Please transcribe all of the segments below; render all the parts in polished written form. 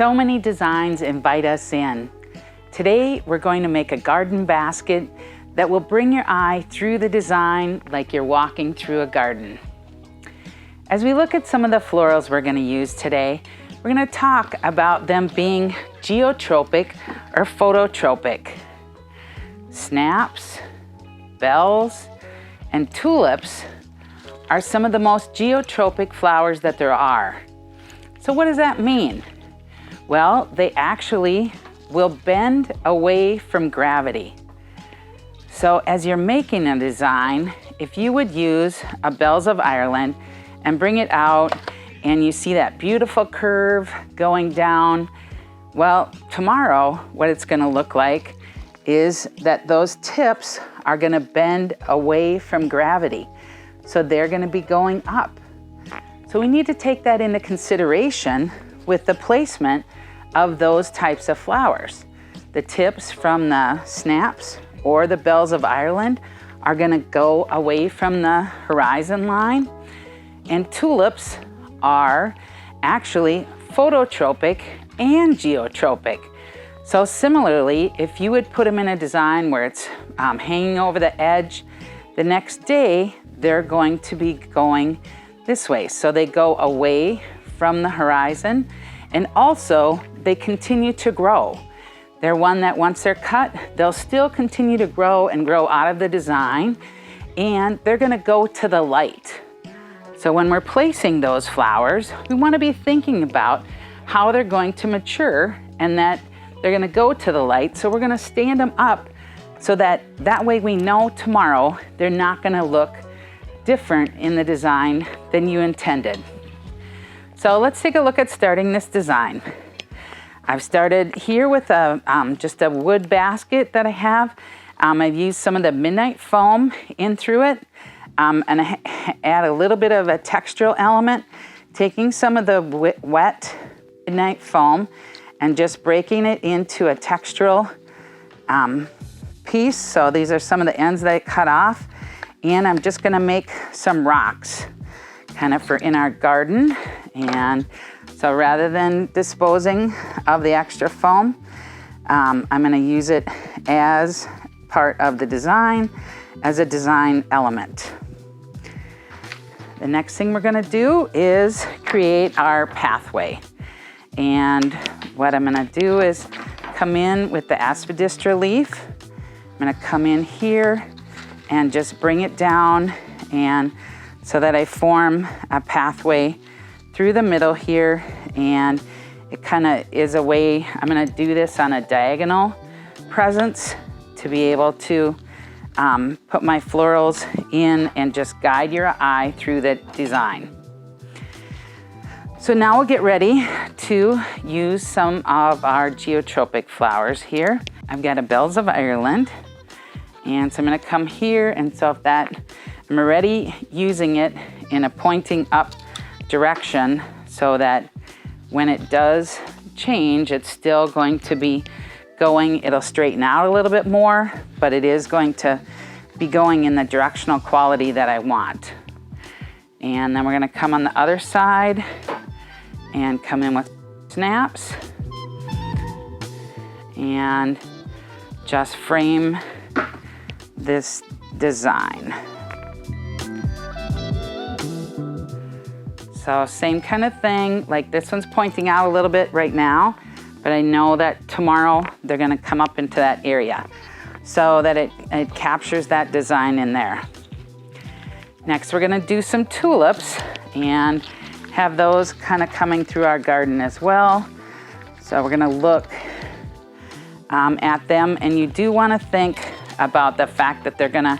So many designs invite us in. Today, we're going to make a garden basket that will bring your eye through the design like you're walking through a garden. As we look at some of the florals we're going to use today, we're going to talk about them being geotropic or phototropic. Snaps, bells, and tulips are some of the most geotropic flowers that there are. So what does that mean? Well, they actually will bend away from gravity. So as you're making a design, if you would use a Bells of Ireland and bring it out and you see that beautiful curve going down, well, tomorrow what it's going to look like is that those tips are going to bend away from gravity. So they're going to be going up. So we need to take that into consideration with the placement of those types of flowers. The tips from the snaps or the Bells of Ireland are going to go away from the horizon line, and tulips are actually phototropic and geotropic. So similarly, if you would put them in a design where it's hanging over the edge, the next day they're going to be going this way. So they go away from the horizon, and also they continue to grow. They're one that once they're cut, they'll still continue to grow and grow out of the design, and they're going to go to the light. So when we're placing those flowers, we want to be thinking about how they're going to mature and that they're going to go to the light. So we're going to stand them up so that way we know tomorrow they're not going to look different in the design than you intended. So let's take a look at starting this design. I've started here with just a wood basket that I have. I've used some of the midnight foam in through it, and I add a little bit of a textural element, taking some of the wet midnight foam and just breaking it into a textural piece. So these are some of the ends that I cut off, and I'm just going to make some rocks kind of for in our garden. And so rather than disposing of the extra foam, I'm going to use it as part of the design, as a design element. The next thing we're going to do is create our pathway. And what I'm going to do is come in with the aspidistra leaf. I'm going to come in here and just bring it down, and so that I form a pathway through the middle here, and it kind of is a way, I'm going to do this on a diagonal presence to be able to put my florals in and just guide your eye through the design. So now we'll get ready to use some of our geotropic flowers here. I've got a Bells of Ireland, and so I'm going to come here, and so if that, I'm already using it in a pointing up direction so that when it does change, it's still going to be going, it'll straighten out a little bit more, but it is going to be going in the directional quality that I want. And then we're going to come on the other side and come in with snaps and just frame this design. So same kind of thing, like this one's pointing out a little bit right now, but I know that tomorrow they're going to come up into that area so that it captures that design in there. Next, we're going to do some tulips and have those kind of coming through our garden as well. So we're going to look at them, and you do want to think about the fact that they're going to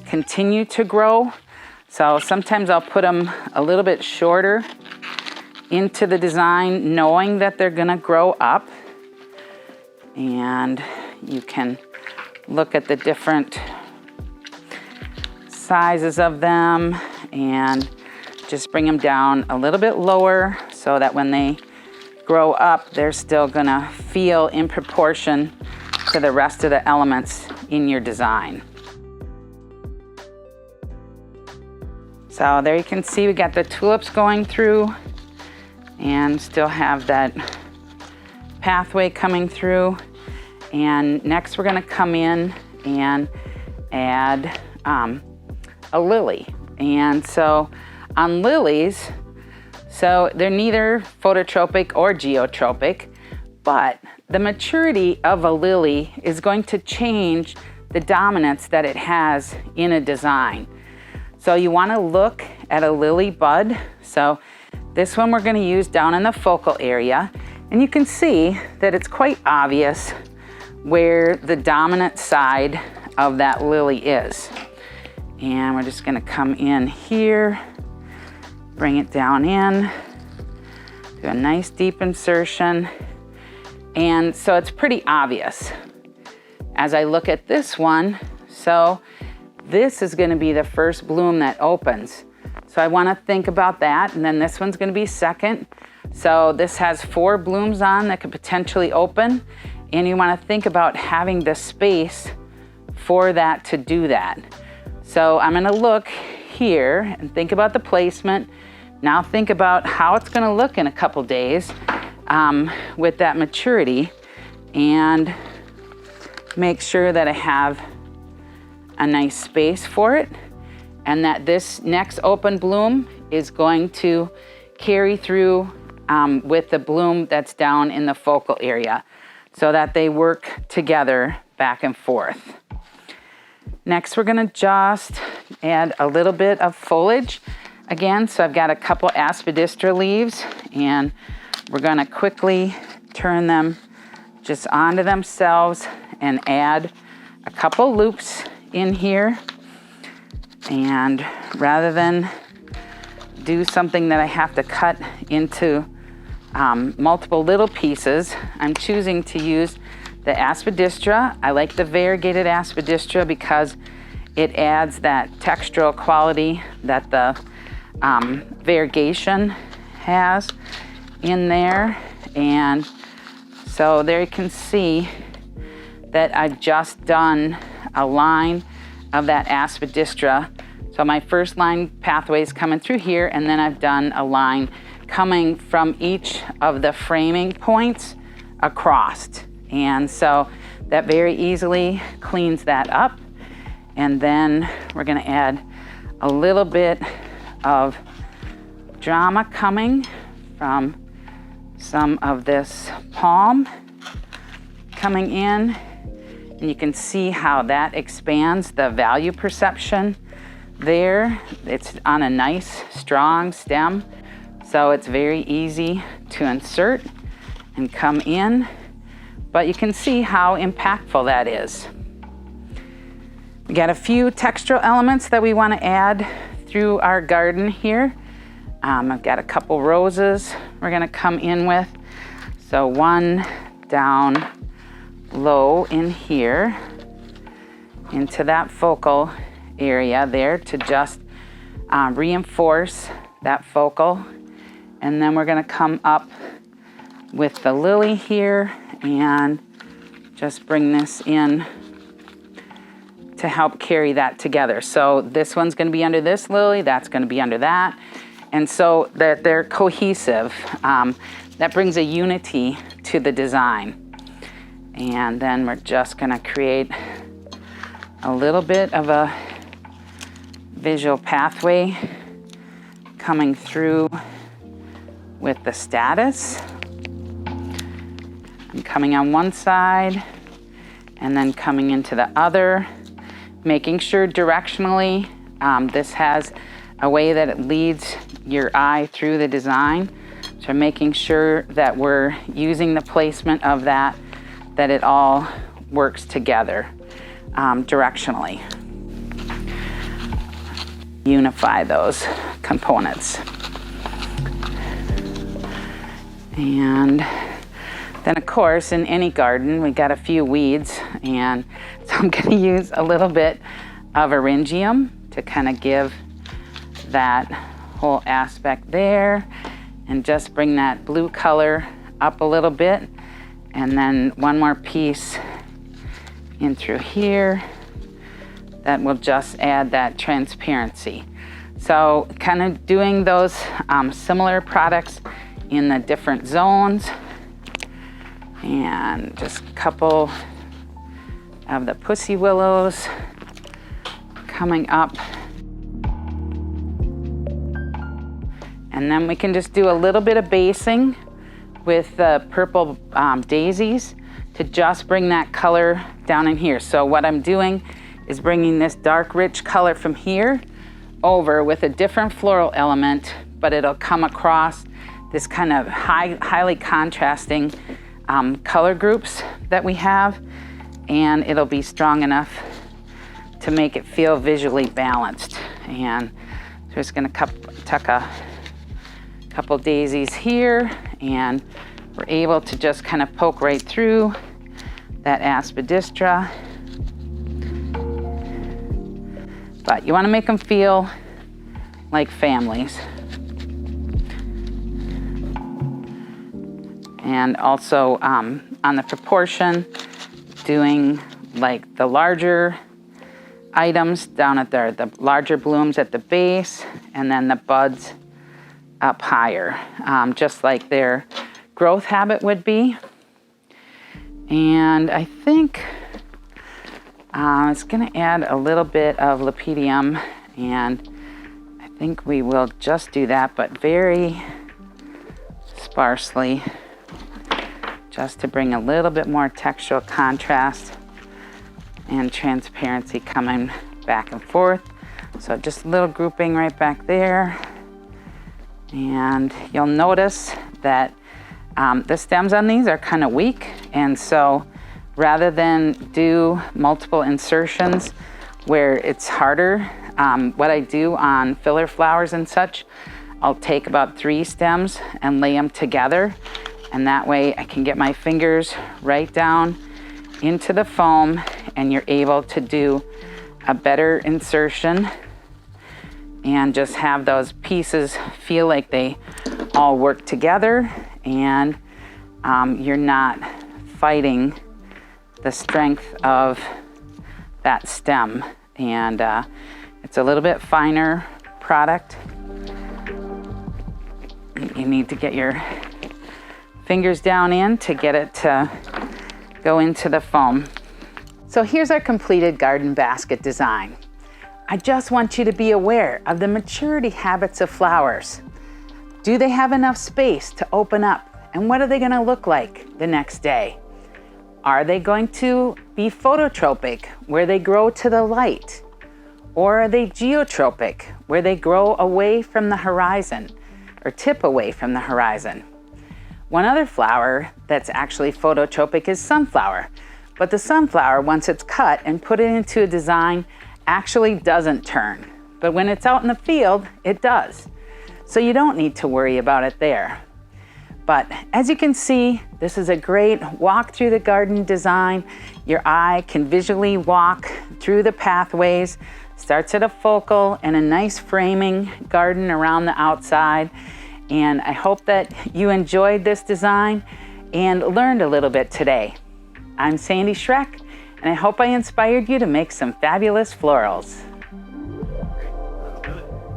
continue to grow. So sometimes I'll put them a little bit shorter into the design, knowing that they're going to grow up. And you can look at the different sizes of them and just bring them down a little bit lower so that when they grow up, they're still going to feel in proportion to the rest of the elements in your design. So there you can see we got the tulips going through and still have that pathway coming through. And next we're gonna come in and add a lily. And so on lilies, so they're neither phototropic or geotropic, but the maturity of a lily is going to change the dominance that it has in a design. So you want to look at a lily bud. So this one we're going to use down in the focal area, and you can see that it's quite obvious where the dominant side of that lily is. And we're just going to come in here, bring it down in, do a nice deep insertion. And so it's pretty obvious as I look at this one. So this is going to be the first bloom that opens. So I want to think about that. And then this one's going to be second. So this has 4 blooms on that could potentially open. And you want to think about having the space for that to do that. So I'm going to look here and think about the placement. Now think about how it's going to look in a couple days with that maturity, and make sure that I have a nice space for it, and that this next open bloom is going to carry through with the bloom that's down in the focal area, so that they work together back and forth. Next, we're gonna just add a little bit of foliage again. So I've got a couple aspidistra leaves, and we're gonna quickly turn them just onto themselves and add a couple loops in here. And rather than do something that I have to cut into multiple little pieces, I'm choosing to use the aspidistra. I like the variegated aspidistra because it adds that textural quality that the variegation has in there. And so there you can see that I've just done a line of that aspidistra. So my first line pathway is coming through here, and then I've done a line coming from each of the framing points across. And so that very easily cleans that up. And then we're gonna add a little bit of drama coming from some of this palm coming in. And you can see how that expands the value perception there. It's on a nice, strong stem. So it's very easy to insert and come in. But you can see how impactful that is. We got a few textural elements that we want to add through our garden here. I've got a couple roses we're going to come in with. So one down low in here into that focal area there to just reinforce that focal. And then we're going to come up with the lily here and just bring this in to help carry that together. So this one's going to be under this lily, that's going to be under that. And so that they're cohesive. That brings a unity to the design. And then we're just going to create a little bit of a visual pathway coming through with the Statice. And coming on one side and then coming into the other, making sure directionally this has a way that it leads your eye through the design. So making sure that we're using the placement of that it all works together directionally. Unify those components. And then of course, in any garden, we got a few weeds, and so I'm gonna use a little bit of Eryngium to kind of give that whole aspect there, and just bring that blue color up a little bit, and then one more piece in through here that will just add that transparency. So kind of doing those similar products in the different zones. And just a couple of the pussy willows coming up. And then we can just do a little bit of basing with the purple daisies to just bring that color down in here. So what I'm doing is bringing this dark rich color from here over with a different floral element, but it'll come across this kind of highly contrasting color groups that we have, and it'll be strong enough to make it feel visually balanced. And so just gonna tuck a couple daisies here, and we're able to just kind of poke right through that aspidistra. But you want to make them feel like families. And also on the proportion, doing like the larger items down at the larger blooms at the base, and then the buds up higher, just like their growth habit would be. And I think it's gonna add a little bit of Lepidium, and I think we will just do that, but very sparsely, just to bring a little bit more textural contrast and transparency coming back and forth. So just a little grouping right back there. And you'll notice that the stems on these are kind of weak, and so rather than do multiple insertions where it's harder, what I do on filler flowers and such, I'll take about 3 stems and lay them together, and that way I can get my fingers right down into the foam, and you're able to do a better insertion and just have those pieces feel like they all work together, and you're not fighting the strength of that stem. And it's a little bit finer product. You need to get your fingers down in to get it to go into the foam. So here's our completed garden basket design. I just want you to be aware of the maturity habits of flowers. Do they have enough space to open up? And what are they going to look like the next day? Are they going to be phototropic, where they grow to the light? Or are they geotropic, where they grow away from the horizon or tip away from the horizon? One other flower that's actually phototropic is sunflower. But the sunflower, once it's cut and put it into a design, actually doesn't turn. But when it's out in the field, it does. So you don't need to worry about it there. But as you can see, this is a great walk through the garden design. Your eye can visually walk through the pathways. Starts at a focal and a nice framing garden around the outside. And I hope that you enjoyed this design and learned a little bit today. I'm Sandy Schroeck, and I hope I inspired you to make some fabulous florals.